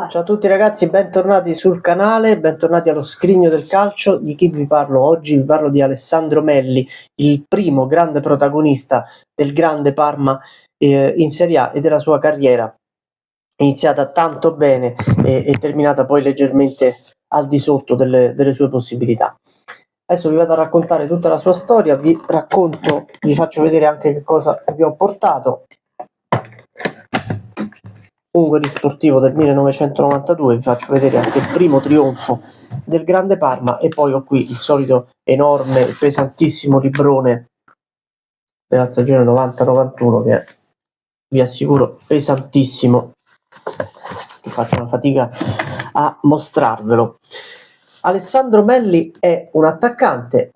Ciao a tutti ragazzi, bentornati sul canale, bentornati allo Scrigno del Calcio. Di chi vi parlo oggi? Vi parlo di Alessandro Melli, il primo grande protagonista del grande Parma in Serie A e della sua carriera, iniziata tanto bene e terminata poi leggermente al di sotto delle sue possibilità. Adesso vi vado a raccontare tutta la sua storia, vi faccio vedere anche che cosa vi ho portato. Ungoli sportivo del 1992, vi faccio vedere anche il primo trionfo del grande Parma e poi ho qui il solito enorme, pesantissimo librone della stagione 90-91 che è, vi assicuro, pesantissimo, che faccio una fatica a mostrarvelo. Alessandro Melli è un attaccante,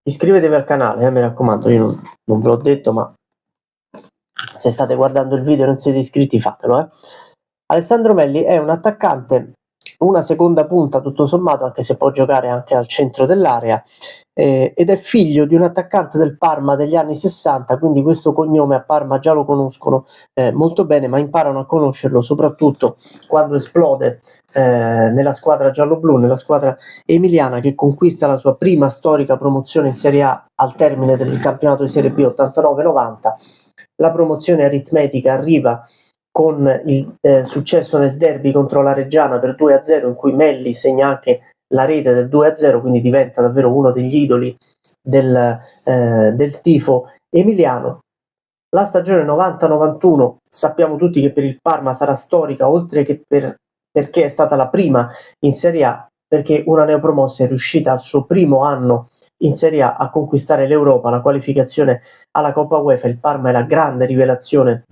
iscrivetevi al canale, mi raccomando, io non ve l'ho detto, ma se state guardando il video e non siete iscritti fatelo. Alessandro Melli è un attaccante, una seconda punta tutto sommato, anche se può giocare anche al centro dell'area, ed è figlio di un attaccante del Parma degli anni 60, quindi questo cognome a Parma già lo conoscono molto bene, ma imparano a conoscerlo soprattutto quando esplode nella squadra giallo-blu, nella squadra emiliana, che conquista la sua prima storica promozione in Serie A al termine del campionato di Serie B 89-90. La promozione aritmetica arriva con il successo nel derby contro la Reggiana per 2-0, in cui Melli segna anche la rete del 2-0, quindi diventa davvero uno degli idoli del tifo emiliano. La stagione 90-91 sappiamo tutti che per il Parma sarà storica, oltre che perché è stata la prima in Serie A, perché una neopromossa è riuscita al suo primo anno in Serie A conquistare l'Europa, la qualificazione alla Coppa UEFA. Il Parma è la grande rivelazione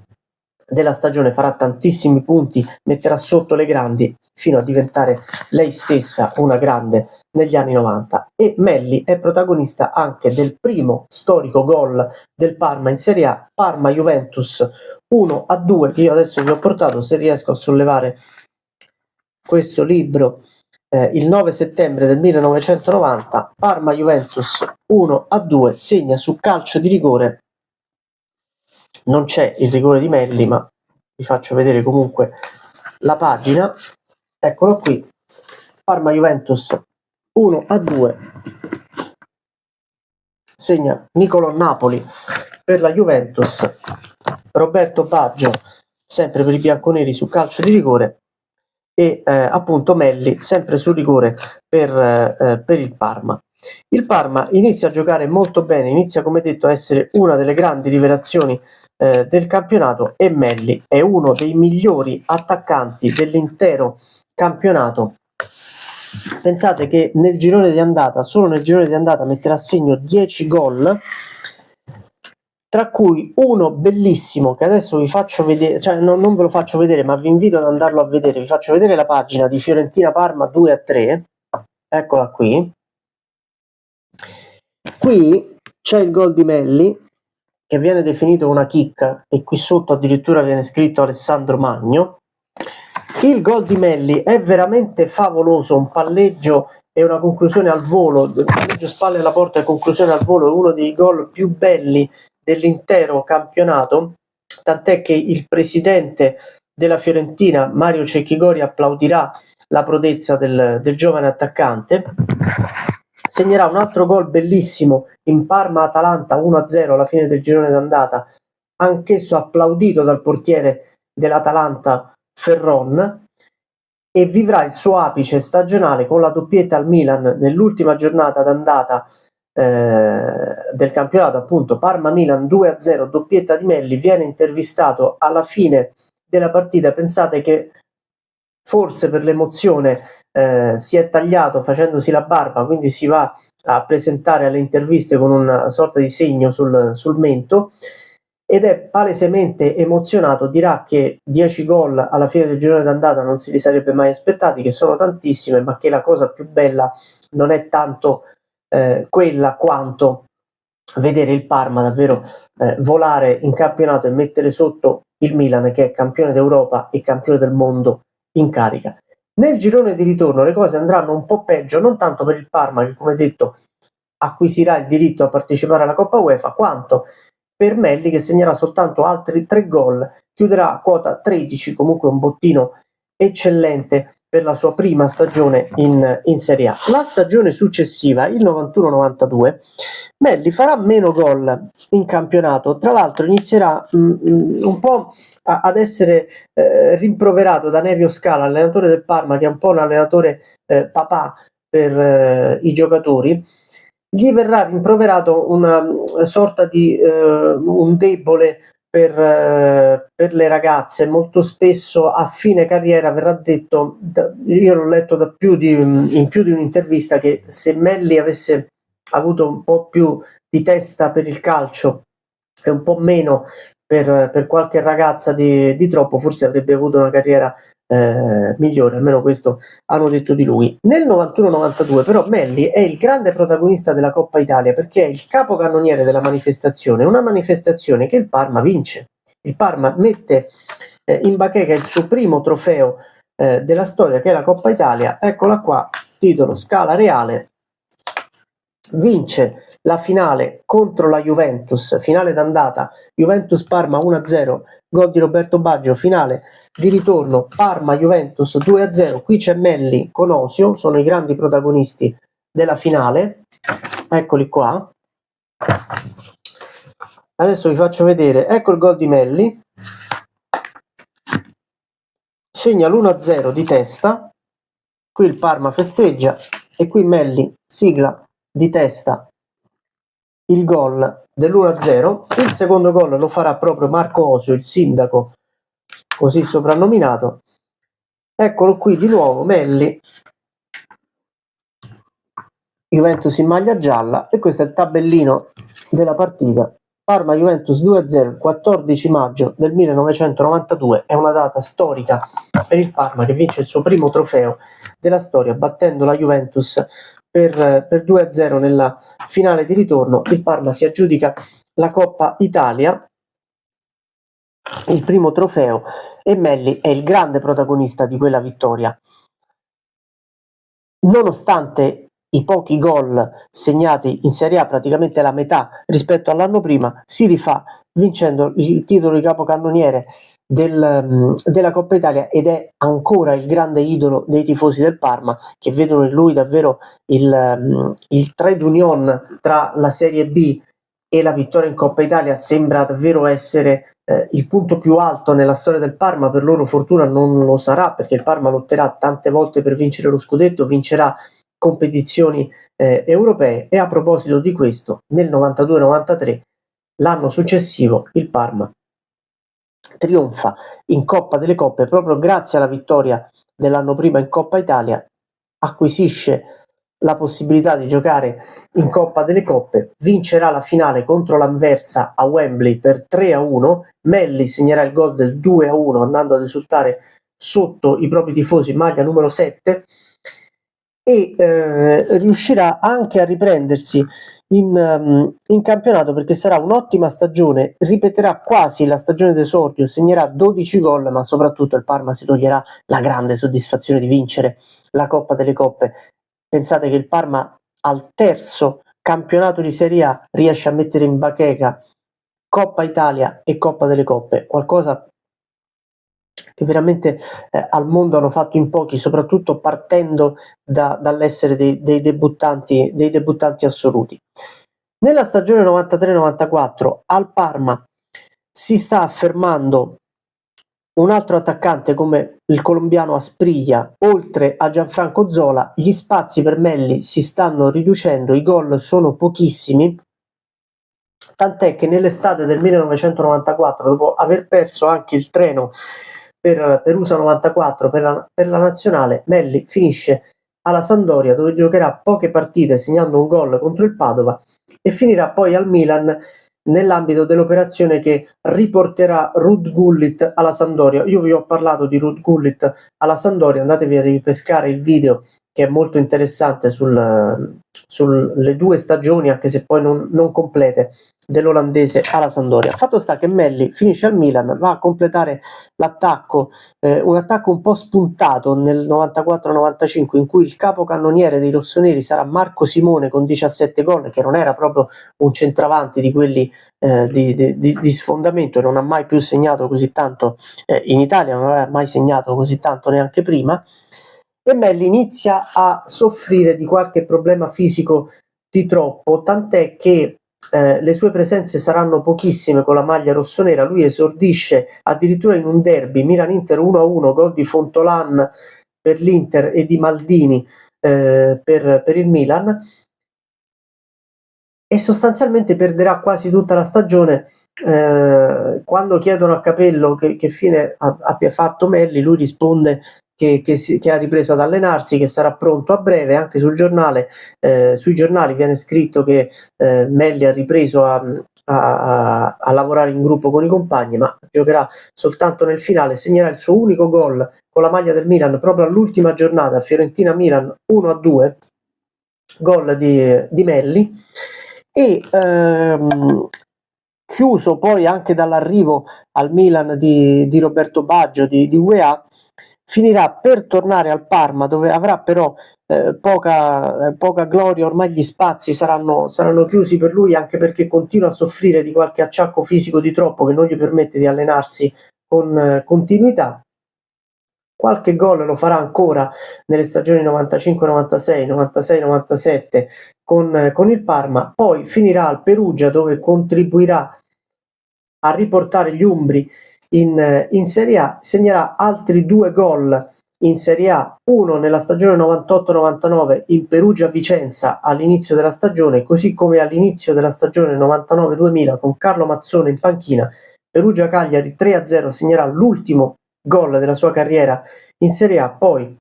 della stagione, farà tantissimi punti, metterà sotto le grandi fino a diventare lei stessa una grande negli anni 90. E Melli è protagonista anche del primo storico gol del Parma in Serie A, Parma-Juventus 1-2, che io adesso vi ho portato, se riesco a sollevare questo libro, il 9 settembre del 1990, Parma-Juventus 1-2, segna su calcio di rigore. Non c'è il rigore di Melli, ma vi faccio vedere comunque la pagina. Eccolo qui, Parma-Juventus 1-2, segna Nicolò Napoli per la Juventus, Roberto Baggio sempre per i bianconeri su calcio di rigore e appunto Melli sempre sul rigore per il Parma. Il Parma inizia a giocare molto bene, inizia come detto a essere una delle grandi rivelazioni del campionato, e Melli è uno dei migliori attaccanti dell'intero campionato. Pensate che nel girone di andata, solo nel girone di andata, metterà a segno 10 gol, tra cui uno bellissimo che adesso vi faccio vedere, cioè non ve lo faccio vedere, ma vi invito ad andarlo a vedere. Vi faccio vedere la pagina di Fiorentina-Parma 2-3, eccola qui. Qui c'è il gol di Melli, che viene definito una chicca, e qui sotto addirittura viene scritto Alessandro Magno. Il gol di Melli è veramente favoloso, un palleggio e una conclusione al volo, un palleggio spalle alla porta e conclusione al volo, è uno dei gol più belli dell'intero campionato, tant'è che il presidente della Fiorentina, Mario Cecchigori, applaudirà la prodezza del giovane attaccante. Segnerà un altro gol bellissimo in Parma-Atalanta 1-0 alla fine del girone d'andata, anch'esso applaudito dal portiere dell'Atalanta Ferron, e vivrà il suo apice stagionale con la doppietta al Milan nell'ultima giornata d'andata del campionato, appunto Parma-Milan 2-0, doppietta di Melli. Viene intervistato alla fine della partita, pensate che forse per l'emozione si è tagliato facendosi la barba, quindi si va a presentare alle interviste con una sorta di segno sul mento, ed è palesemente emozionato. Dirà che 10 gol alla fine del girone d'andata non se li sarebbe mai aspettati, che sono tantissime, ma che la cosa più bella non è tanto quella quanto vedere il Parma davvero volare in campionato e mettere sotto il Milan, che è campione d'Europa e campione del mondo, in carica. Nel girone di ritorno le cose andranno un po' peggio, non tanto per il Parma, che come detto acquisirà il diritto a partecipare alla Coppa UEFA, quanto per Melli, che segnerà soltanto altri 3 gol, chiuderà a quota 13, comunque un bottino eccellente per la sua prima stagione in Serie A. La stagione successiva, il 91-92, Melli farà meno gol in campionato, tra l'altro inizierà un po' ad essere rimproverato da Nevio Scala, allenatore del Parma, che è un po' un allenatore papà per i giocatori. Gli verrà rimproverato una sorta di un debole per le ragazze. Molto spesso a fine carriera verrà detto, io l'ho letto in più di un'intervista, che se Melli avesse avuto un po' più di testa per il calcio e un po' meno per qualche ragazza di troppo, forse avrebbe avuto una carriera migliore, almeno questo hanno detto di lui. Nel 91-92 però Melli è il grande protagonista della Coppa Italia, perché è il capocannoniere della manifestazione, una manifestazione che il Parma vince. Il Parma mette in bacheca il suo primo trofeo della storia, che è la Coppa Italia. Eccola qua, titolo Scala Reale. Vince la finale contro la Juventus, finale d'andata Juventus-Parma 1-0, gol di Roberto Baggio. Finale di ritorno Parma-Juventus 2-0, qui c'è Melli con Osio, sono i grandi protagonisti della finale, eccoli qua. Adesso vi faccio vedere, ecco il gol di Melli, segna l'1-0 di testa, qui il Parma festeggia e qui Melli sigla di testa il gol dell'1-0. Il secondo gol lo farà proprio Marco Osio, il sindaco così soprannominato. Eccolo qui di nuovo Melli, Juventus in maglia gialla, e questo è il tabellino della partita. Parma Juventus 2-0 il 14 maggio del 1992, è una data storica per il Parma, che vince il suo primo trofeo della storia battendo la Juventus per 2-0 nella finale di ritorno. Il Parma si aggiudica la Coppa Italia, il primo trofeo, e Melli è il grande protagonista di quella vittoria. Nonostante i pochi gol segnati in Serie A, praticamente la metà rispetto all'anno prima, si rifà vincendo il titolo di capocannoniere della Coppa Italia, ed è ancora il grande idolo dei tifosi del Parma, che vedono in lui davvero il trade union tra la Serie B e la vittoria in Coppa Italia. Sembra davvero essere il punto più alto nella storia del Parma. Per loro fortuna non lo sarà, perché il Parma lotterà tante volte per vincere lo scudetto, vincerà competizioni europee. E a proposito di questo, nel 92-93, l'anno successivo, il Parma trionfa in Coppa delle Coppe proprio grazie alla vittoria dell'anno prima in Coppa Italia, acquisisce la possibilità di giocare in Coppa delle Coppe, vincerà la finale contro l'Anversa a Wembley per 3-1, Melli segnerà il gol del 2-1 andando ad esultare sotto i propri tifosi, maglia numero 7, e riuscirà anche a riprendersi in campionato, perché sarà un'ottima stagione, ripeterà quasi la stagione d'esordio, segnerà 12 gol, ma soprattutto il Parma si toglierà la grande soddisfazione di vincere la Coppa delle Coppe. Pensate che il Parma al terzo campionato di Serie A riesce a mettere in bacheca Coppa Italia e Coppa delle Coppe, qualcosa che veramente al mondo hanno fatto in pochi, soprattutto partendo dall'essere dei debuttanti assoluti. Nella stagione 93-94 al Parma si sta affermando un altro attaccante come il colombiano Asprilla, oltre a Gianfranco Zola. Gli spazi per Melli si stanno riducendo, i gol sono pochissimi, tant'è che nell'estate del 1994, dopo aver perso anche il treno per USA 94 per la nazionale, Melli finisce alla Sampdoria, dove giocherà poche partite segnando un gol contro il Padova, e finirà poi al Milan nell'ambito dell'operazione che riporterà Ruud Gullit alla Sampdoria. Io vi ho parlato di Ruud Gullit alla Sampdoria, andatevi a ripescare il video che è molto interessante sulle 2 stagioni, anche se poi non complete, dell'olandese alla Sampdoria. Fatto sta che Melli finisce al Milan, va a completare l'attacco, un attacco un po' spuntato nel 94-95, in cui il capocannoniere dei rossoneri sarà Marco Simone con 17 gol, che non era proprio un centravanti di quelli di sfondamento, non ha mai più segnato così tanto in Italia, non aveva mai segnato così tanto neanche prima, e Melli inizia a soffrire di qualche problema fisico di troppo, tant'è che le sue presenze saranno pochissime con la maglia rossonera. Lui esordisce addirittura in un derby Milan-Inter 1-1, gol di Fontolan per l'Inter e di Maldini per il Milan, e sostanzialmente perderà quasi tutta la stagione. Quando chiedono a Capello che fine abbia fatto Melli, lui risponde che ha ripreso ad allenarsi, che sarà pronto a breve. Anche sui giornali viene scritto che Melli ha ripreso a lavorare in gruppo con i compagni, ma giocherà soltanto nel finale. Segnerà il suo unico gol con la maglia del Milan proprio all'ultima giornata, Fiorentina-Milan 1-2, gol di Melli. E chiuso poi anche dall'arrivo al Milan di Roberto Baggio di UEA, finirà per tornare al Parma, dove avrà però poca gloria. Ormai gli spazi saranno chiusi per lui, anche perché continua a soffrire di qualche acciacco fisico di troppo che non gli permette di allenarsi con continuità. Qualche gol lo farà ancora nelle stagioni 95-96, 96-97 con il Parma, poi finirà al Perugia, dove contribuirà a riportare gli umbri in Serie A. Segnerà altri 2 gol in Serie A, uno nella stagione 98-99 in Perugia-Vicenza all'inizio della stagione, così come all'inizio della stagione 99-2000 con Carlo Mazzone in panchina. Perugia-Cagliari 3-0, segnerà l'ultimo gol della sua carriera in Serie A, poi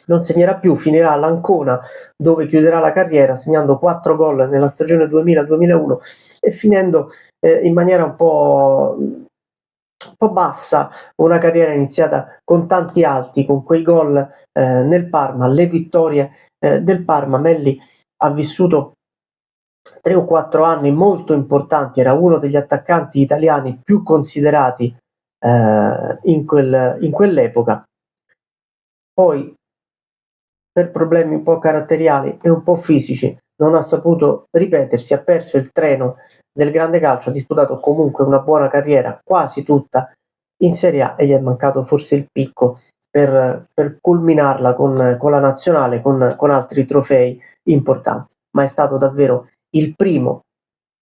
non segnerà più, finirà all'Ancona, dove chiuderà la carriera segnando 4 gol nella stagione 2000-2001 e finendo in maniera un po' bassa una carriera iniziata con tanti alti, con quei gol nel Parma, le vittorie del Parma. Melli ha vissuto 3 o 4 anni molto importanti, era uno degli attaccanti italiani più considerati in quell'epoca. Poi, per problemi un po' caratteriali e un po' fisici, non ha saputo ripetersi, ha perso il treno del grande calcio, ha disputato comunque una buona carriera, quasi tutta in Serie A, e gli è mancato forse il picco per culminarla con la nazionale, con altri trofei importanti, ma è stato davvero il primo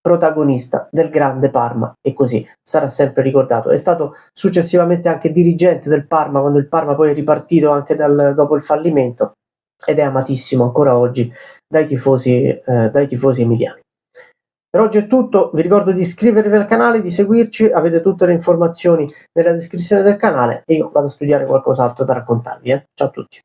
protagonista del grande Parma, e così sarà sempre ricordato. È stato successivamente anche dirigente del Parma, quando il Parma poi è ripartito anche dopo il fallimento, ed è amatissimo ancora oggi dai tifosi emiliani. Per oggi è tutto, vi ricordo di iscrivervi al canale, di seguirci, avete tutte le informazioni nella descrizione del canale, e io vado a studiare qualcos'altro da raccontarvi. Ciao a tutti.